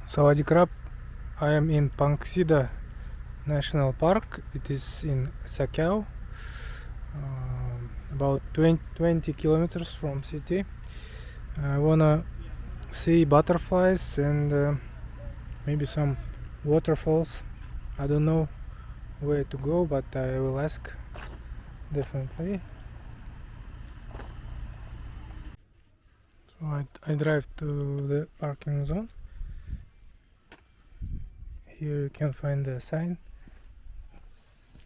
Sawadee krap. I am in Sida National Park. It is in Sa Kaeo, about 20 kilometers from city. I wanna see butterflies and maybe some waterfalls. I don't know where to go, but I will ask definitely. So I drive to the parking zone. Here you can find the sign.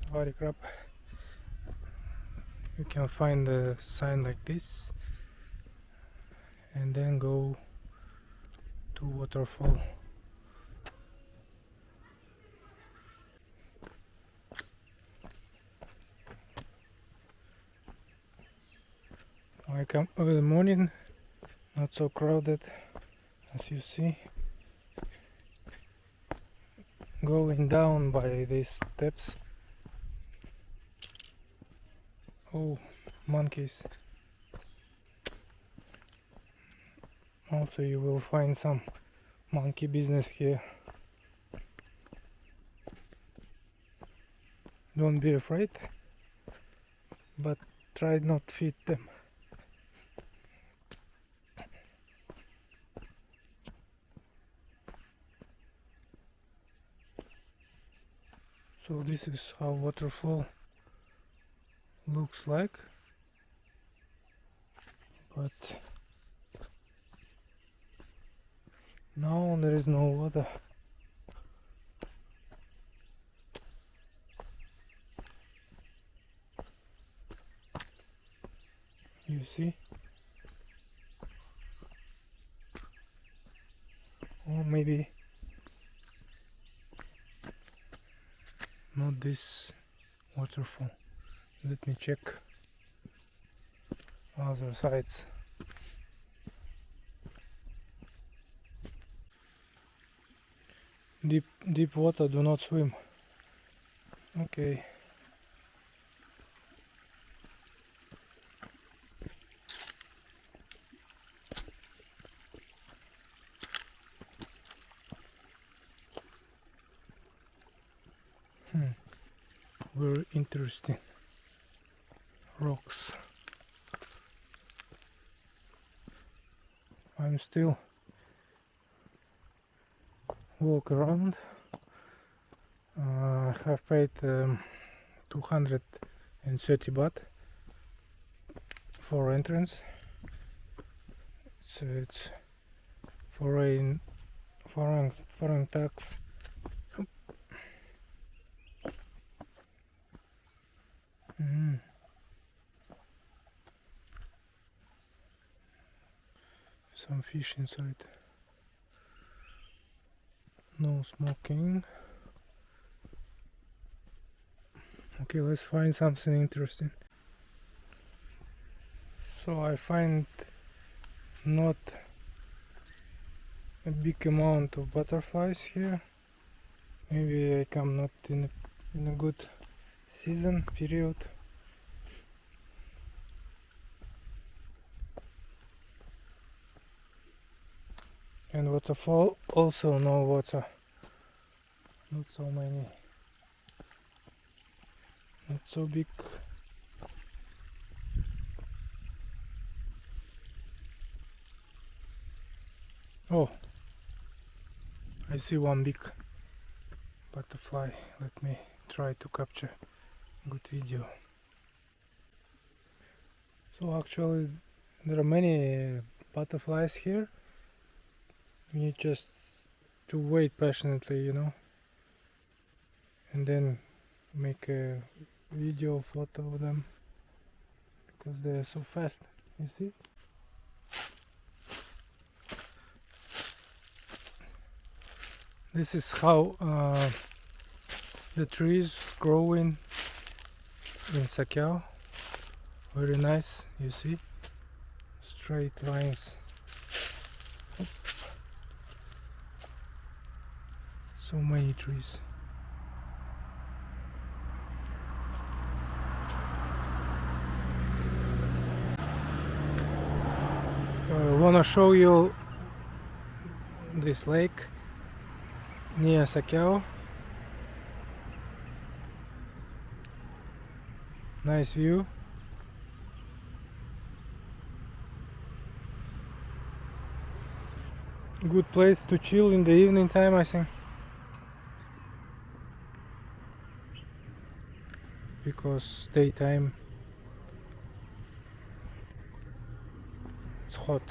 Sawadee krap. You can find the sign like this and then go to waterfall. I come early in the morning, not so crowded as you see. Going down by these steps. Oh, monkeys. Also you will find some monkey business here. Don't be afraid, but try not to feed them. So this is how waterfall looks like, but now there is no water. You see? Or maybe not this waterfall. Let me check other sides. Deep water, do not swim. Okay. Very interesting rocks. I'm still walk around. I have paid 230 baht for entrance. It's foreign tax. Some fish inside. No smoking. Okay, let's find something interesting. So I find not a big amount of butterflies here. Maybe I come not in a good season period. And waterfall also no water, not so many, not so big. Oh, I see one big butterfly. Let me try to capture good video. So actually there are many butterflies here. You need just to wait patiently, you know, and then make a video photo of them because they are so fast, you see. This is how the trees growing in SaKaeo. Very nice, you see, straight lines. So many trees. I wanna show you this lake. near Sa Kaeo. Nice view. Good place to chill in the evening time, I think. Because daytime it's hot.